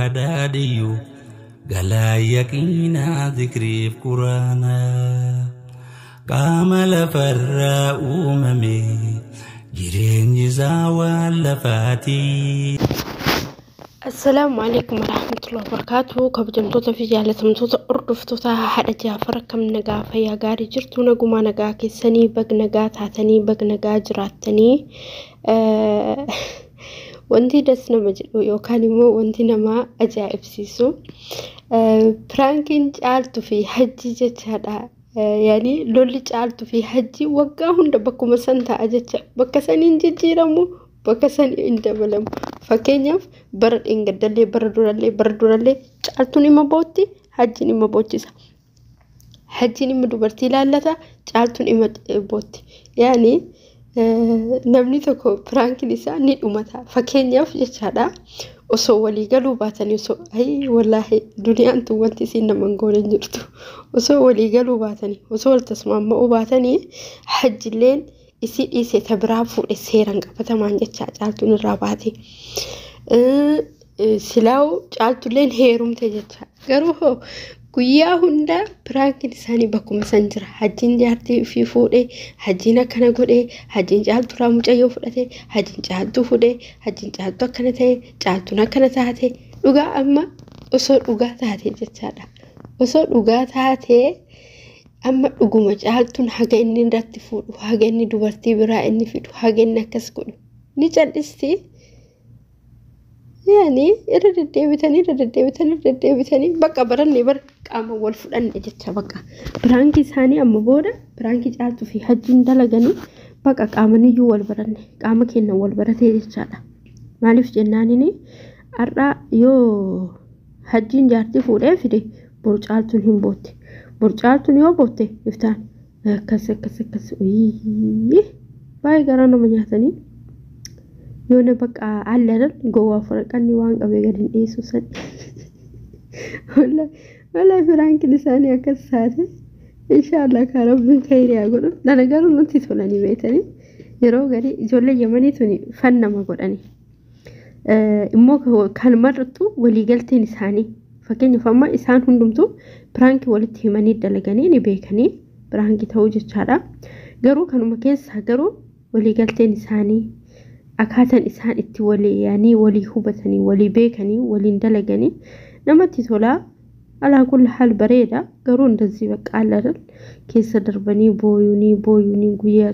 هداديو قلا يقينا ذكري في قرانا قامل فرا أممي جرين جزاوى اللفاتي. السلام عليكم ورحمة الله وبركاته. كبجمتوتا في جالة متوتا أردفتوتا حدا جافر كم نقا فيا غاري جرتو نقو ما نقا كيساني بق نقا تاتني بق نقا جراتني وانتي دسنا مجلو يوكاني مو وانتي نما أجائب سيسو برانكين جالتو في حجي جتشادا يعني لولي جالتو في حجي وقاهن دبكو مسانتا أجتشا بكسانين جيرامو بكسان إندا بلام فكينياف برد إنجا دلي بردورالي جالتوني مبوتي حجيني مبوتيسا حجيني مدوبرتي لالتا جالتوني مبوتي يعني نمني تكو برانكي نسا نيد أمتا فكينياف جشادا وسو ولي قالوا باتني وسو هاي والله دنيا أنتو وانتي سينا منقول نجرتو وسو ولي قالوا باتني وسو التسمع ما باتني حج اللين إسي تبرافو السيران قبطمان جتشا جالتون الراباتي سلاو جالتو لين هيروم تجتشا قروهو قويا هندا براكين ساني بكم سنجر حجين جارتي في فوده حجين كنا قده حجين جالتو رامو جايو فوده حجين جالتو فوده حجين جالتو كنته جالتو كنا تاته لغا أما أصول لغا تاته جتشا أصول لغا تاته أما أقوم جالتون حاجة إني راتفود وحاجة إني دوبرتي برا إني فيدو حاجة إني كسكون نجال استي يعني إرد الديبتاني بقى براني بر قام والفلان جتشا بقى برانكي ثاني أما بودا برانكي جالتو في حجين دلغاني بقى قامني جو والبراني قامك إنه والبرتي جتشا مالف جنانيني أرى يو حجين جارتي فوده فيدي برجالتون هم بوتي برجالتون يو بوتي يفتان كس باي غرانا منياتني يوني بقى علل جوا فرقاني وان قبي غدين ايسو سن والله فرانك لساني اكساته ان شاء الله كرب خير يا غدو انا غارو نتي تولاني بيتني يرو غري جولي يمني توني فن ما غداني امو كان مرتو ولي قلتي لساني فكين فما إسان هندمتو برانكي ولتي مني دلغاني ني بيكني برانكي توجه چادا غرو كانوا مكيس غرو ولي قلتي لساني أكاتن إسان اتي ولي يعني ولي هوبتني ولي بيكني ولي دلغاني نمتي تولا على كل حال بريدة غرو ندزي بقالر كيس دربني بويوني غويا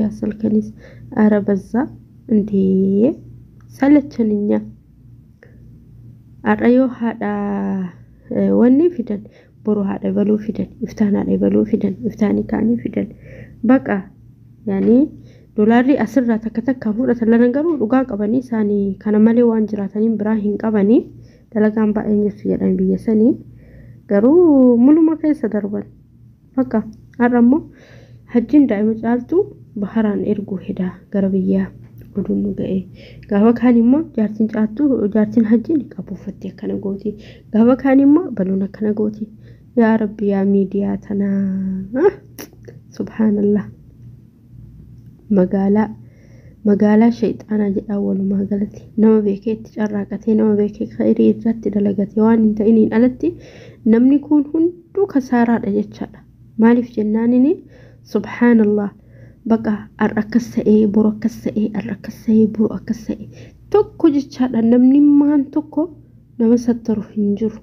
سلكنيس عربزا انتي سالتشنينيا أرأيو هذا وني فيدن برو هذا بلو فيدن إفتانا بلو فيدن إفتاني كاني فيدن بقى يعني دولاري أسرة تكتك كمورة لننقرو لغا قباني ساني كان مالي وانجراتاني براهين قباني دلقان بقى ينجسو يدان بيساني قرو ملو ما كيسا دربان بقى أرمو حجين دائما جالتو بحران إرقو هدا قربية gudunu gae gawa kanimmo jartin hajjini qabufatte kana goti gawa kanimmo baluna kana goti ya rabbi ya media tana subhanallah magala shaytana jida wal magalati nama beke tijarraqate nama beke khairi irratti dalagate waan inta inin alatti namni kun hundu kasara da jechada malif jannanini subhanallah بقى أركسئ بركسئ توكو جتشادا نمني مان توكو نمسطر هنجر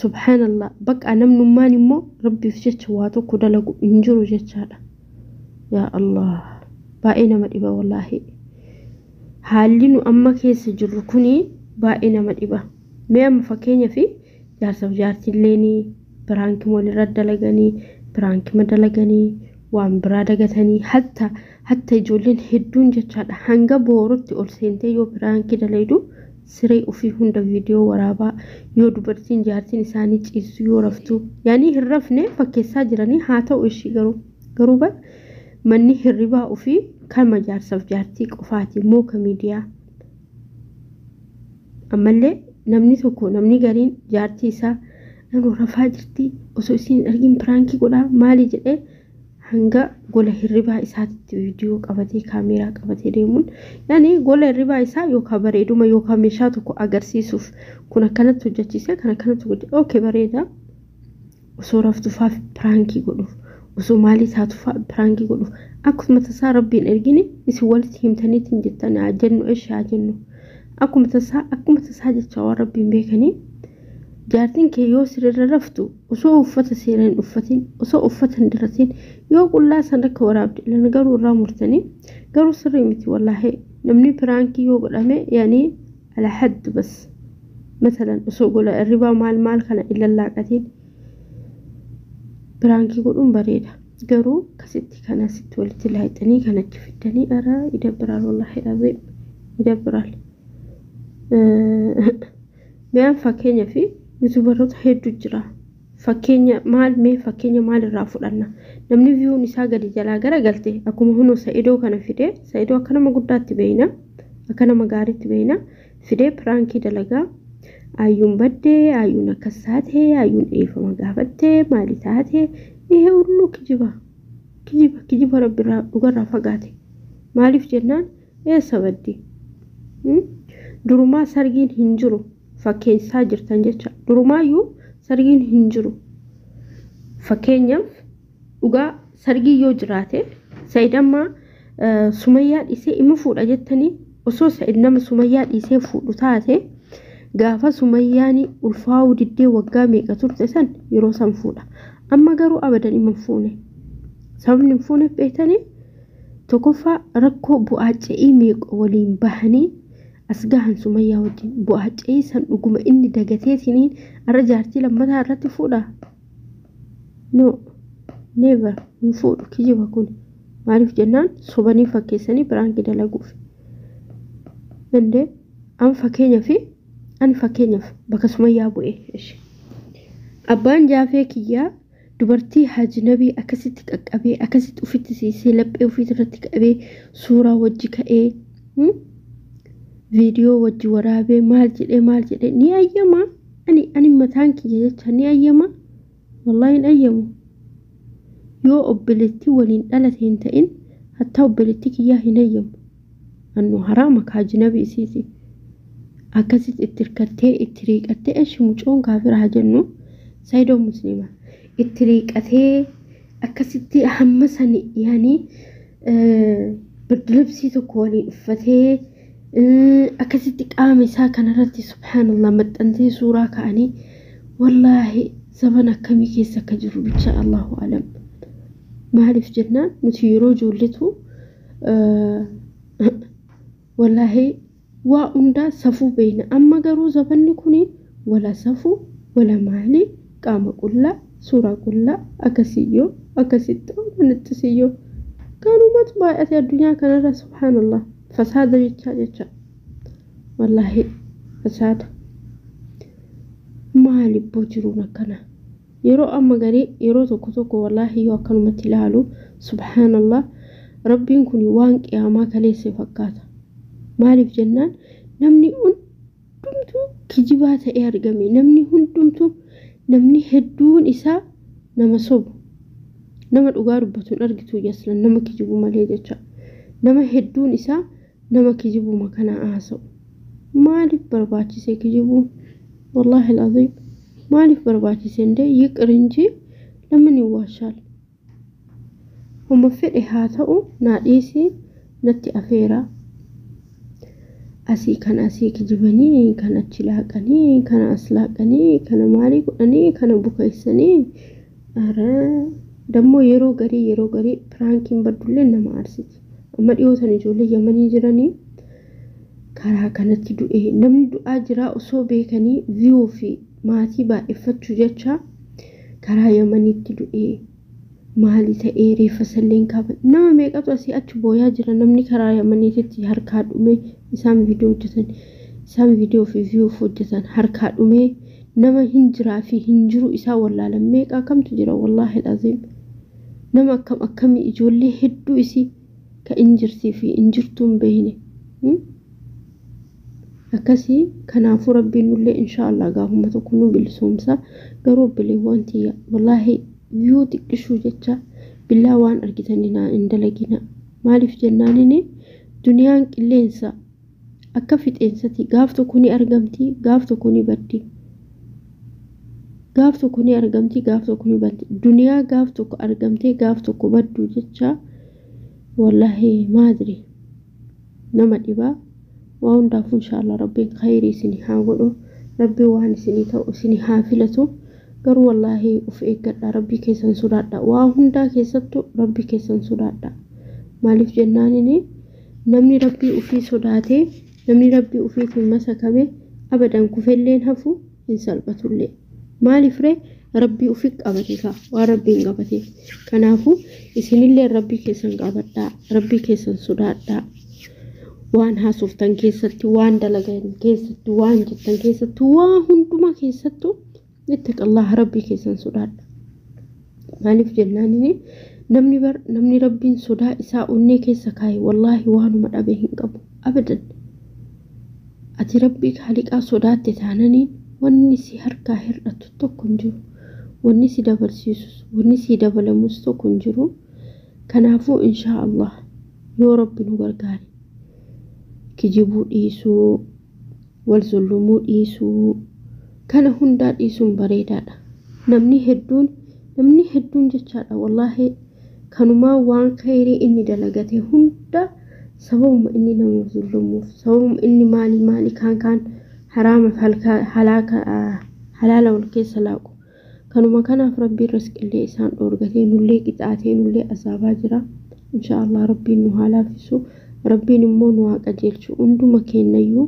سبحان الله بقى نمنو ماني مو ربي في جتشواتو كدلقو هنجر جتشادا يا الله باينا مدئبا والله حالينو أما كيس جركوني باينا مدئبا ميام فكينيا في جارسو جارتي ليني برانك مولي رد لغاني برانك مدلغاني وان برادغتني حتى جولين هدون جچادا هانغا بورتي اول سنتي يو برانك دليدو سري وفي هوندا فيديو ورابا يو دبرتين جارتين ساني چيسو يو رفتو يعني هرفني فكيسا جراني هاتو اشي غروبا مني هربا وفي كلمه جارسف جارتي قفاتي مو كميديا امالي نمني توكو نمني غارين جارتي سا أنا رفع جرتي وسوسين أرجين برانكي قدا مالي جدّي hanga gola hirribaa isaatti viidiyoo qabatee kaameeraa qabatee deemuun yani gola hirribaa isaa yookaan bareeduma yookaan meeshaa tokko agarsiisuuf kun akkanatti hojjechiisee kan akkanatti hojjete okay bareeda osoo raftufaaf pirankii godhuuf osoo maalii taatufaaf pirankii godhuuf akkuma tasaa rabbiin ergine isin walitti himtaniitiin jettan jennu haa jennu akkuma tasaa jecha waan rabbiin beekanii jaartiin kee yoo sirra raftu osoo uffata seeraan uffatiin osoo uffatan diratiin yoo qullaa san akka waraabde lan garuu irraa murtanii garuu sirrii miti wallahi namni pirankii yoo godhame yani ala hadd bas مثلا osoo gola irribaa maal kana illallaqatiin pirankii godhuun bareeda garuu kasitti kana sitti walitti laayxanii kanatti fiddanii ara idabbiral wallahi azim idabbiral mi'aan fakkeenya fi yuutuubaroota hedduu jira fakkeenya maal irraa fudhanna namni viyuun isaa gadi jalaa gara galte akkuma hunoo Saidoo kana fide Saidoo akka nama guddaatti beeyna akka nama gaariitti beeyna fide pirankii dalagaa ayyuun baddee ayyuun akkas taatee ayyuun eefama gaafattee maali taatee ihe hullu kijiba rabbiirraa dhugarraa fagaate maaliif jennaan eessa baddi durumaa sargiin hin jiru fakkeensaa jirtan jecha durumaayyuu sargiin hin jiru fakkeenyaaf dhugaa sargii yoo jiraate Saidammaa Sumayyaa dhiisee ima fuudha jettanii osoo Said nama Sumayyaa dhiisee fuudhu taate gaafa Sumayyaani ulfaa'uu diddee waggaa meeqa turte san yeroo san fuudha amma garuu abadan ima fuune sababni hin fuuneef beektanii tokkoffaa rakkoo bu'aaca'ii meeqa waliin bahanii asgahan Sumayyaa wajjin bu'aaca'ii san dhuguma inni dagateetiniin arra jaartii lammataa irratti fuudha no never hin fuudhu kijiba kun maaliif jennaan sobanii fakkeessanii pirankii dalaguuf inde an fakkeenyaaf bakka Sumayyaa bu'ee abbaan jaafee kiyyaa dubartii hajnabii akkasitti qaqqabee akkasitti ufitti siisee laphee ufiit irratti qabee suuraa wajji ka'ee viidiyoo wajji waraabee maal jedhee ni ayyama ani mataan kiyya jecha ni ayyama wallahi hin ayyamu yoo obboleettii waliin dhalate hin ta'in hatta obboleettii kiyyaa hin ayyamu annu haraama hajnabii isiiti akkasitti itti hirkattee itti riiqattee eshi mucoon kaafira haa jennu Saidoo muslima itti riiqatee akkasitti hamma sani yani birdilibsii tokko waliin uffatee akkasitti qaama isaa kanarratti subhanallah maxxantee suuraa ka'anii wallahi zaman akkamii keessa akka jiru bicha Allahu alam maaliif jennaan nuti yeroo ijoolletu wallahi waa hunda safuu beeyna amma garuu zabanni kuni wala safuu wala maali qaama qullaa suuraa qullaa akkasittoo manittisiyyoo kanumat baay'ate addunyaa kanarra subhanallah fasaada jecha wallahi fasaada maali bojiruun akkana yeroo amma garii yeroo tokko wallahi yoo akkanumatti ilaalu subhanallah rabbiin kun waan qiyaamaa kaleesse fakkaata maaliif jennaan namni hundumtuu kijibaa ta'ee argame namni hedduun isaa nama sobu nama dhugaa dubbatuun argitu yaslan nama kijibu malee jecha nama hedduun isaa nama kijibuma kana haasa'u maaliif barbaachise kijibu wallahi alazim maaliif barbaachise ndee yiqir inji lamni waashaal homa fedhe haa ta'u naadhiisi natti afeera asii kijibanii kana chilaaqanii kana aslaaqanii kana maalii godhanii kana bukeessanii ara dammoo yeroo garii piraankiin baddullee nama arsiti amma dhiyootan ijoollee Yamanii jiranii karaa kanatti du'ee namni du'aa jiraa osoo beekanii viyuu fi maatii baay'effachuu jecha karaa Yamaniitti du'ee maali ta'ee reeffa salleen kaaba nama meeqatu asii achi booyaa jira namni karaa Yamaniitti harkaa dhume isaan viidiyoo fi viyuu hojjetan harkaa dhume nama hin jiraa fi hin jiru isaa wallaalan meeqa kamtu jira wallahi alazim nama akkamii ijoollee hedduu isii ka injirsii fi injirtuun beeyne akkasii kanaafuu rabbiin nullee inshallah gaafuma tokko nu bilisoomsa garuu bileewwan tiyya wallahi viyuu xiqqishuu jecha بالله وان أرجتنينا عند لقينا مالف جنانيني دنيان كلينسا أكفت إنساتي قافتو كوني أرقمتي قافتو كوني بدي قافتو كوني أرقمتي قافتو كوني بدي دنيا قافتو أرقمتي قافتو كبدو جتشا والله ما أدري نما دبا وان دافو إن شاء الله ربي خيري سني حاولو ربي وان سني تو سني حافلتو قر والله وفيك ربي كيسن سودادا وهندا كيستو ربي كيسن سودادا مالف جنانيني نمني ربي وفي سوداتي نمني ربي وفي مسكبه ابدا كفلين هفو ان سلبتو لي مالف ري ربي وفيك ابديكا وربي غبتي كنافو اسن اللي ربي كيسن غبدا ربي كيسن سودادا وان هاسوفتن كيستو وان دلغن كيستو وان جتن كيستو وهندما كيستو اتق الله ربي كيسن سوداد مالف جناني نمني ربي سودا إساء أني كيسا كاي والله وانو مدابهن قبو أبدا أتي ربي خالق سوداد تتانني ونسي هركا هرأتو كنجرو ونسي دبل سيسوس ونسي دبل مستو كنجرو كنافو إن شاء الله يو ربي نغرقاني كجيبو إيسو والظلمو إيسو kana hunda dhiisuun bareedaadha namni hedduun jechaadha wallahi kanuma waan khayrii inni dalagate hunda sababuma inni nama zulumuuf sababuma inni maali kan harama halala wal keessa laaqu kanuma kanaaf rabbi rizqillee isaan dhoorgatee nullee qixaatee nullee asaabaa jira insha Allah rabbiin nu halaafisu rabbiin immoo nu qajeelchu hunduma kennayyuu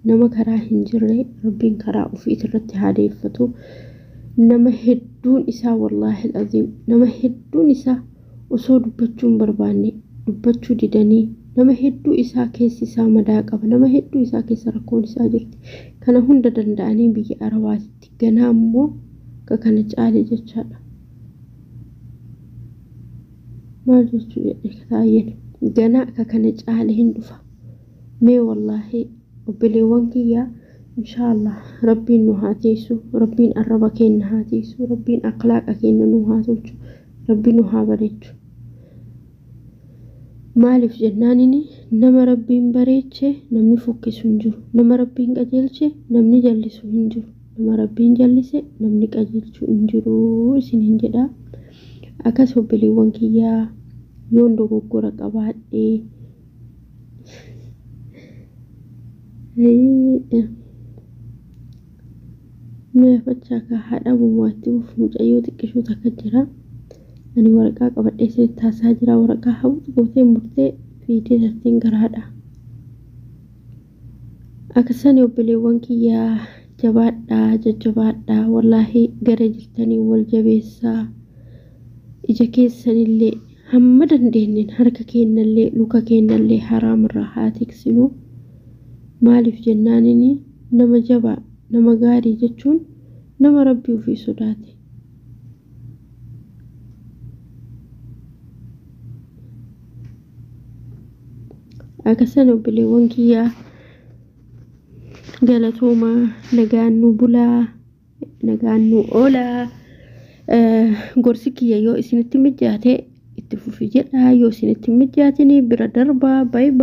nama karaa hin jirre rabbiin karaa ofii irratti haadeeffatu nama hedduun isaa wallahi alazim nama hedduun isaa osoo dubbachuun barbaanne dubbachuu didanii nama hedduu isaa keessi isaa madaa qaba nama hedduu isaa keessa rakkoon isaa jirti kana hunda danda'anii biyya arabaatti ganaa immoo kana caale jechaadha maal jechuu jedhe ganaa kana caale hin dhufa mee wallahi وبليوان كيا إن شاء الله ربي نهاتيسو ربي الربا كين نهاتيسو ربي أخلاق كين نهاتوش ربي نهابريتو مالف جنانيني نما ربي مبريتشي نمني فوكي سنجر نما ربي نقجلشي نمني جلسو هنجر نما ربي نجلسي نمني قجلشو هنجرو سنين جدا أكاسو بليوان كيا يوندو قرق أبادي ما فتشاك هذا بمواتي وفمجأيو تكشو تكجرا أني ورقا قبل إيسي تاساجرا ورقا حوت قوتي مرتي في تيزتين قرادا أكساني وبليوانكي يا جبادا والله قرجلتني والجبيسا إجا كيسان اللي همدن دينين حركا كينا اللي لوكا كينا اللي حرام الراحاتك سنو مالف جنانيني نما جبا نما غاري جتشون نما ربي وفي صداتي أكسانو بليوانكيا قالتوما نغانو بلا نغانو أولا غورسكيا يو إسنتي مجاتي اتفو في جدا يو إسنتي مجاتيني برا دربا باي باي